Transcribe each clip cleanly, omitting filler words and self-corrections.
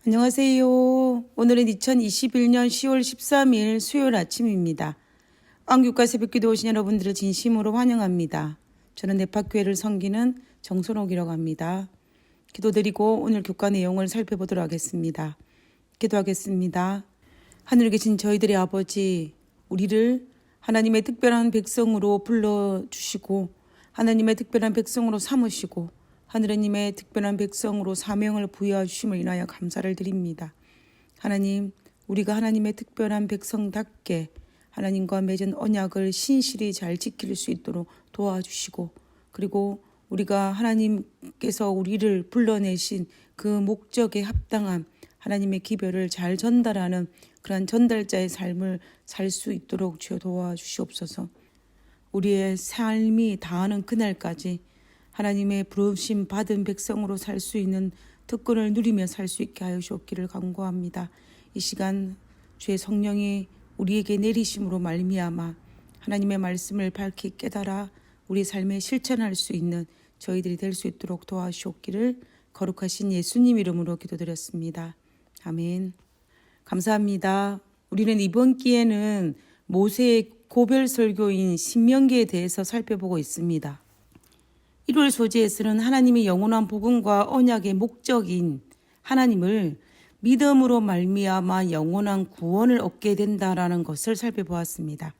안녕하세요. 오늘은 2021년 10월 13일 수요일 아침입니다. 안교과 새벽기도 오신 여러분들을 진심으로 환영합니다. 저는 네파교회를 섬기는 정선옥이라고 합니다. 기도드리고 오늘 교과 내용을 살펴보도록 하겠습니다. 기도하겠습니다. 하늘에 계신 저희들의 아버지, 우리를 하나님의 특별한 백성으로 불러주시고 하나님의 특별한 백성으로 삼으시고 하느님의 특별한 백성으로 사명을 부여해 주심을 인하여 감사를 드립니다. 하나님, 우리가 하나님의 특별한 백성답게 하나님과 맺은 언약을 신실히 잘 지킬 수 있도록 도와주시고, 그리고 우리가 하나님께서 우리를 불러내신 그 목적에 합당한 하나님의 기별을 잘 전달하는 그런 전달자의 삶을 살 수 있도록 주여 도와주시옵소서. 우리의 삶이 다하는 그날까지 하나님의 부르심 받은 백성으로 살 수 있는 특권을 누리며 살 수 있게 하여 주옵기를 간구합니다. 이 시간 주의 성령이 우리에게 내리심으로 말미암아 하나님의 말씀을 밝히 깨달아 우리 삶에 실천할 수 있는 저희들이 될 수 있도록 도와주옵기를 거룩하신 예수님 이름으로 기도드렸습니다. 아멘. 감사합니다. 우리는 이번 기회는 모세의 고별 설교인 신명기에 대해서 살펴보고 있습니다. 1월 소재에서는 하나님의 영원한 복음과 언약의 목적인 하나님을 믿음으로 말미암아 영원한 구원을 얻게 된다라는 것을 살펴보았습니다.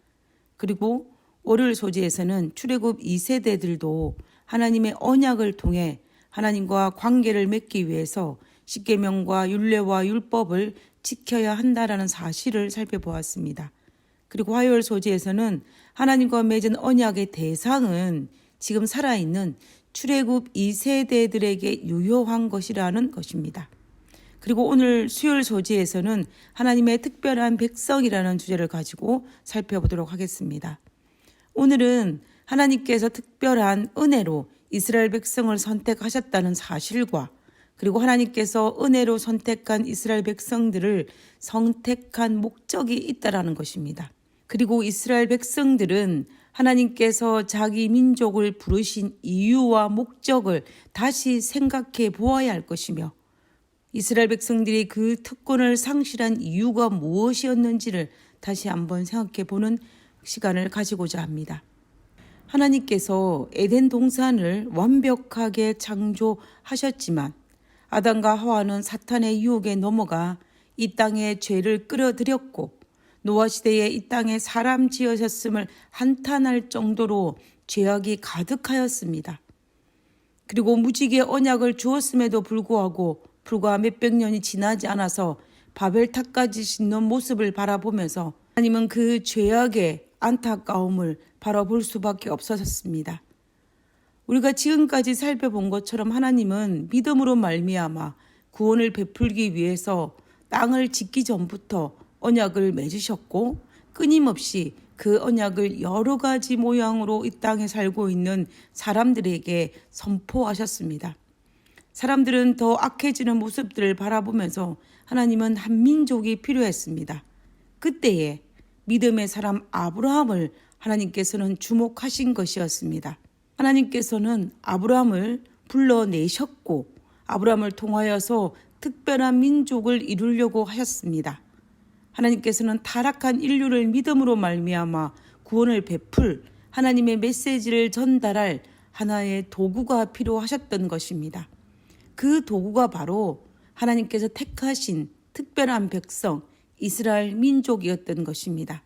그리고 월요일 소재에서는 출애굽 2세대들도 하나님의 언약을 통해 하나님과 관계를 맺기 위해서 십계명과 율례와 율법을 지켜야 한다라는 사실을 살펴보았습니다. 그리고 화요일 소재에서는 하나님과 맺은 언약의 대상은 지금 살아있는 출애굽 2세대들에게 유효한 것이라는 것입니다. 그리고 오늘 수요일 소재에서는 하나님의 특별한 백성이라는 주제를 가지고 살펴보도록 하겠습니다. 오늘은 하나님께서 특별한 은혜로 이스라엘 백성을 선택하셨다는 사실과 그리고 하나님께서 은혜로 선택한 이스라엘 백성들을 선택한 목적이 있다라는 것입니다. 그리고 이스라엘 백성들은 하나님께서 자기 민족을 부르신 이유와 목적을 다시 생각해 보아야 할 것이며 이스라엘 백성들이 그 특권을 상실한 이유가 무엇이었는지를 다시 한번 생각해 보는 시간을 가지고자 합니다. 하나님께서 에덴 동산을 완벽하게 창조하셨지만 아담과 하와는 사탄의 유혹에 넘어가 이 땅에 죄를 끌어들였고 노아 시대에 이 땅에 사람 지으셨음을 한탄할 정도로 죄악이 가득하였습니다. 그리고 무지개 언약을 주었음에도 불구하고 불과 몇백 년이 지나지 않아서 바벨탑까지 짓는 모습을 바라보면서 하나님은 그 죄악의 안타까움을 바라볼 수밖에 없었습니다. 우리가 지금까지 살펴본 것처럼 하나님은 믿음으로 말미암아 구원을 베풀기 위해서 땅을 짓기 전부터 언약을 맺으셨고 끊임없이 그 언약을 여러 가지 모양으로 이 땅에 살고 있는 사람들에게 선포하셨습니다. 사람들은 더 악해지는 모습들을 바라보면서 하나님은 한 민족이 필요했습니다. 그때에 믿음의 사람 아브라함을 하나님께서는 주목하신 것이었습니다. 하나님께서는 아브라함을 불러내셨고 아브라함을 통하여서 특별한 민족을 이루려고 하셨습니다. 하나님께서는 타락한 인류를 믿음으로 말미암아 구원을 베풀 하나님의 메시지를 전달할 하나의 도구가 필요하셨던 것입니다. 그 도구가 바로 하나님께서 택하신 특별한 백성 이스라엘 민족이었던 것입니다.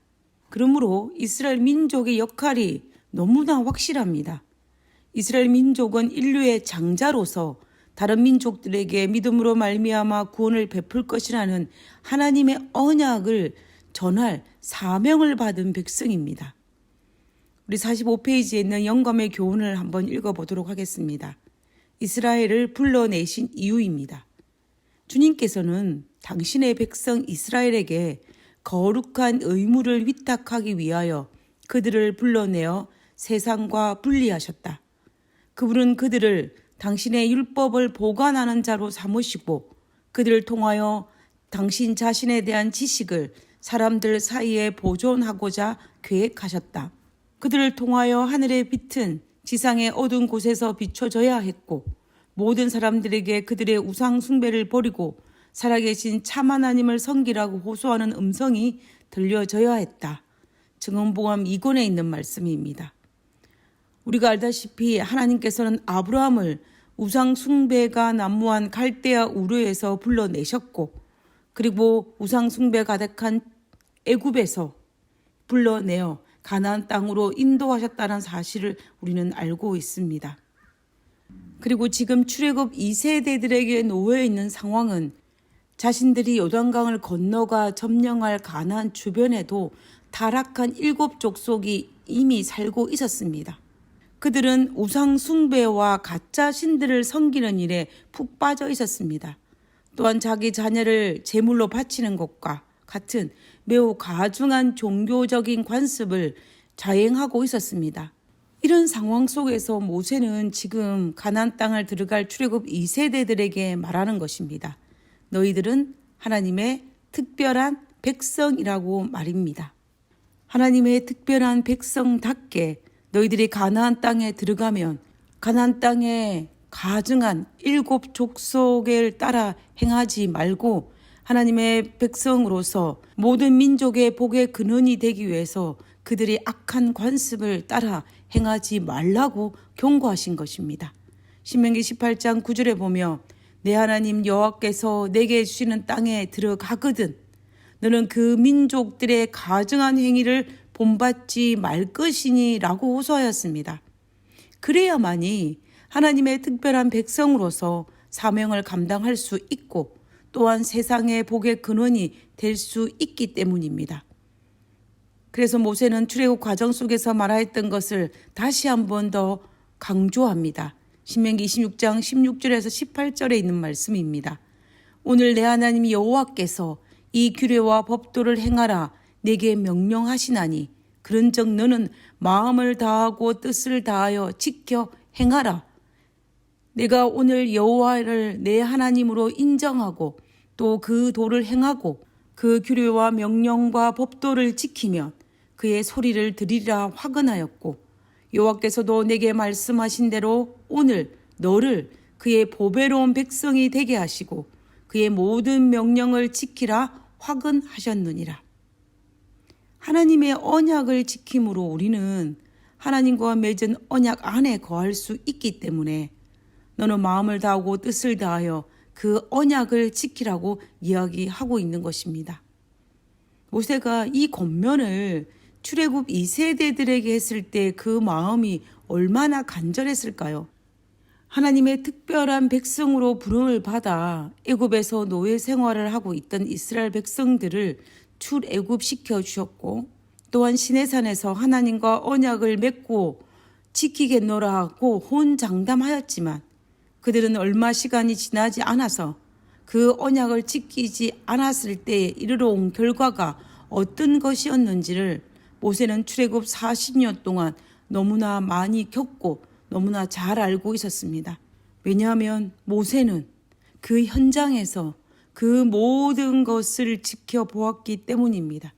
그러므로 이스라엘 민족의 역할이 너무나 확실합니다. 이스라엘 민족은 인류의 장자로서 다른 민족들에게 믿음으로 말미암아 구원을 베풀 것이라는 하나님의 언약을 전할 사명을 받은 백성입니다. 우리 45페이지에 있는 영감의 교훈을 한번 읽어보도록 하겠습니다. 이스라엘을 불러내신 이유입니다. 주님께서는 당신의 백성 이스라엘에게 거룩한 의무를 위탁하기 위하여 그들을 불러내어 세상과 분리하셨다. 그분은 그들을 당신의 율법을 보관하는 자로 삼으시고 그들을 통하여 당신 자신에 대한 지식을 사람들 사이에 보존하고자 계획하셨다. 그들을 통하여 하늘의 빛은 지상의 어두운 곳에서 비춰져야 했고 모든 사람들에게 그들의 우상 숭배를 버리고 살아계신 참 하나님을 섬기라고 호소하는 음성이 들려져야 했다. 증언복음 2권에 있는 말씀입니다. 우리가 알다시피 하나님께서는 아브라함을 우상 숭배가 난무한 갈대아 우르에서 불러내셨고, 그리고 우상 숭배 가득한 애굽에서 불러내어 가나안 땅으로 인도하셨다는 사실을 우리는 알고 있습니다. 그리고 지금 출애굽 2세대들에게 놓여 있는 상황은 자신들이 요단강을 건너가 점령할 가나안 주변에도 타락한 7 족속이 이미 살고 있었습니다. 그들은 우상 숭배와 가짜 신들을 섬기는 일에 푹 빠져 있었습니다. 또한 자기 자녀를 제물로 바치는 것과 같은 매우 가중한 종교적인 관습을 자행하고 있었습니다. 이런 상황 속에서 모세는 지금 가나안 땅을 들어갈 출애굽 2세대들에게 말하는 것입니다. 너희들은 하나님의 특별한 백성이라고 말입니다. 하나님의 특별한 백성답게 너희들이 가나안 땅에 들어가면 가나안 땅에 가증한 7 족속을 따라 행하지 말고 하나님의 백성으로서 모든 민족의 복의 근원이 되기 위해서 그들이 악한 관습을 따라 행하지 말라고 경고하신 것입니다. 신명기 18장 9절에 보며 내 하나님 여호와께서 내게 주시는 땅에 들어가거든 너는 그 민족들의 가증한 행위를 본받지 말 것이니 라고 호소하였습니다. 그래야만이 하나님의 특별한 백성으로서 사명을 감당할 수 있고 또한 세상의 복의 근원이 될 수 있기 때문입니다. 그래서 모세는 출애굽 과정 속에서 말하였던 것을 다시 한 번 더 강조합니다. 신명기 26장 16절에서 18절에 있는 말씀입니다. 오늘 내 하나님 여호와께서 이 규례와 법도를 행하라 내게 명령하시나니 그런즉 너는 마음을 다하고 뜻을 다하여 지켜 행하라. 내가 오늘 여호와를 내 하나님으로 인정하고 또 그 도를 행하고 그 규례와 명령과 법도를 지키면 그의 소리를 들으리라 화근하였고 여호와께서도 내게 말씀하신 대로 오늘 너를 그의 보배로운 백성이 되게 하시고 그의 모든 명령을 지키라 화근하셨느니라. 하나님의 언약을 지킴으로 우리는 하나님과 맺은 언약 안에 거할 수 있기 때문에 너는 마음을 다하고 뜻을 다하여 그 언약을 지키라고 이야기하고 있는 것입니다. 모세가 이 권면을 출애굽 2세대들에게 했을 때 그 마음이 얼마나 간절했을까요? 하나님의 특별한 백성으로 부름을 받아 애굽에서 노예 생활을 하고 있던 이스라엘 백성들을 출애굽시켜 주셨고 또한 시내산에서 하나님과 언약을 맺고 지키겠노라 하고 혼장담하였지만 그들은 얼마 시간이 지나지 않아서 그 언약을 지키지 않았을 때에 이르러 온 결과가 어떤 것이었는지를 모세는 출애굽 40년 동안 너무나 많이 겪고 너무나 잘 알고 있었습니다. 왜냐하면 모세는 그 현장에서 그 모든 것을 지켜보았기 때문입니다.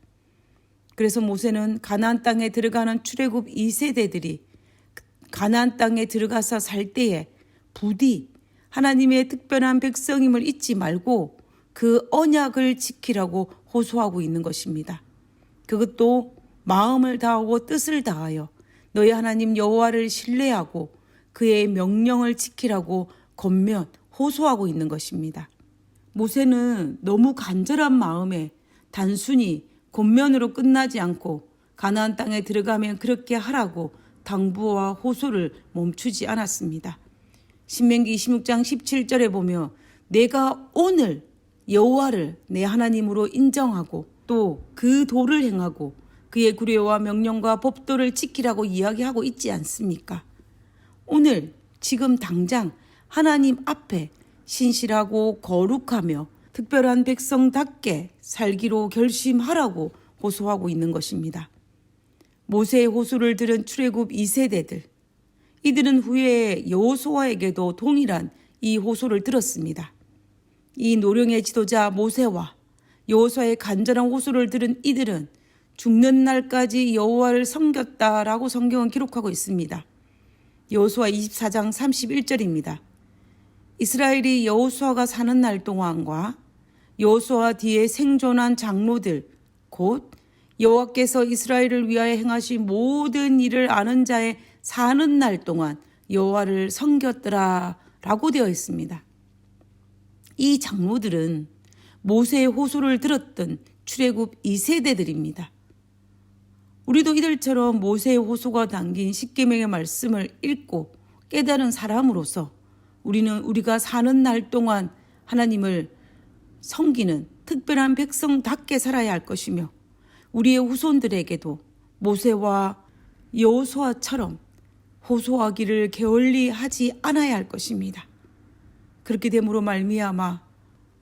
그래서 모세는 가나안 땅에 들어가는 출애굽 2세대들이 가나안 땅에 들어가서 살 때에 부디 하나님의 특별한 백성임을 잊지 말고 그 언약을 지키라고 호소하고 있는 것입니다. 그것도 마음을 다하고 뜻을 다하여 너희 하나님 여호와를 신뢰하고 그의 명령을 지키라고 권면 호소하고 있는 것입니다. 모세는 너무 간절한 마음에 단순히 권면으로 끝나지 않고 가나안 땅에 들어가면 그렇게 하라고 당부와 호소를 멈추지 않았습니다. 신명기 26장 17절에 보며 내가 오늘 여호와를 내 하나님으로 인정하고 또 그 도를 행하고 그의 규례와 명령과 법도를 지키라고 이야기하고 있지 않습니까? 오늘 지금 당장 하나님 앞에 신실하고 거룩하며 특별한 백성답게 살기로 결심하라고 호소하고 있는 것입니다. 모세의 호소를 들은 출애굽 2세대들, 이들은 후에 여호수아에게도 동일한 이 호소를 들었습니다. 이 노령의 지도자 모세와 여호수아의 간절한 호소를 들은 이들은 죽는 날까지 여호와를 섬겼다라고 성경은 기록하고 있습니다. 여호수아 24장 31절입니다. 이스라엘이 여호수아가 사는 날 동안과 여호수아 뒤에 생존한 장로들 곧 여호와께서 이스라엘을 위하여 행하신 모든 일을 아는 자의 사는 날 동안 여호와를 섬겼더라 라고 되어 있습니다. 이 장로들은 모세의 호소를 들었던 출애굽 2세대들입니다. 우리도 이들처럼 모세의 호소가 담긴 십계명의 말씀을 읽고 깨달은 사람으로서 우리는 우리가 사는 날 동안 하나님을 섬기는 특별한 백성답게 살아야 할 것이며 우리의 후손들에게도 모세와 여호수아처럼 호소하기를 게을리 하지 않아야 할 것입니다. 그렇게 됨으로 말미암아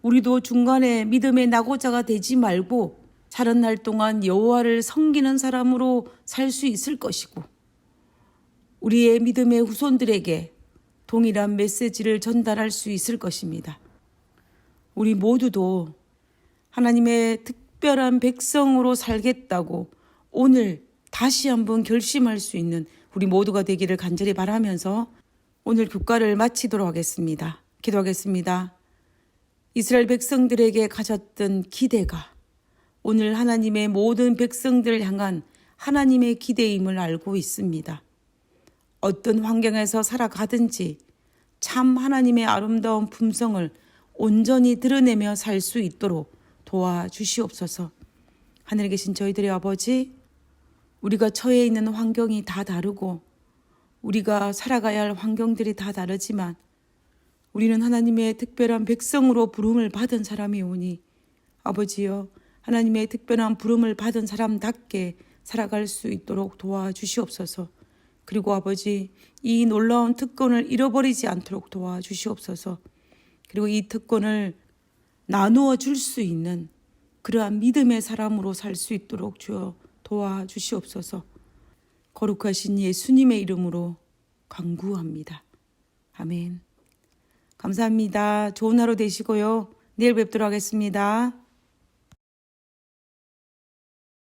우리도 중간에 믿음의 낙오자가 되지 말고 사는 날 동안 여호와를 섬기는 사람으로 살 수 있을 것이고 우리의 믿음의 후손들에게 동일한 메시지를 전달할 수 있을 것입니다. 우리 모두도 하나님의 특별한 백성으로 살겠다고 오늘 다시 한번 결심할 수 있는 우리 모두가 되기를 간절히 바라면서 오늘 교과를 마치도록 하겠습니다. 기도하겠습니다. 이스라엘 백성들에게 가졌던 기대가 오늘 하나님의 모든 백성들을 향한 하나님의 기대임을 알고 있습니다. 어떤 환경에서 살아가든지 참 하나님의 아름다운 품성을 온전히 드러내며 살 수 있도록 도와주시옵소서. 하늘에 계신 저희들의 아버지, 우리가 처해 있는 환경이 다 다르고 우리가 살아가야 할 환경들이 다 다르지만 우리는 하나님의 특별한 백성으로 부름을 받은 사람이오니 아버지여 하나님의 특별한 부름을 받은 사람답게 살아갈 수 있도록 도와주시옵소서. 그리고 아버지 이 놀라운 특권을 잃어버리지 않도록 도와주시옵소서. 그리고 이 특권을 나누어 줄 수 있는 그러한 믿음의 사람으로 살 수 있도록 주여 도와주시옵소서. 거룩하신 예수님의 이름으로 간구합니다. 아멘. 감사합니다. 좋은 하루 되시고요. 내일 뵙도록 하겠습니다.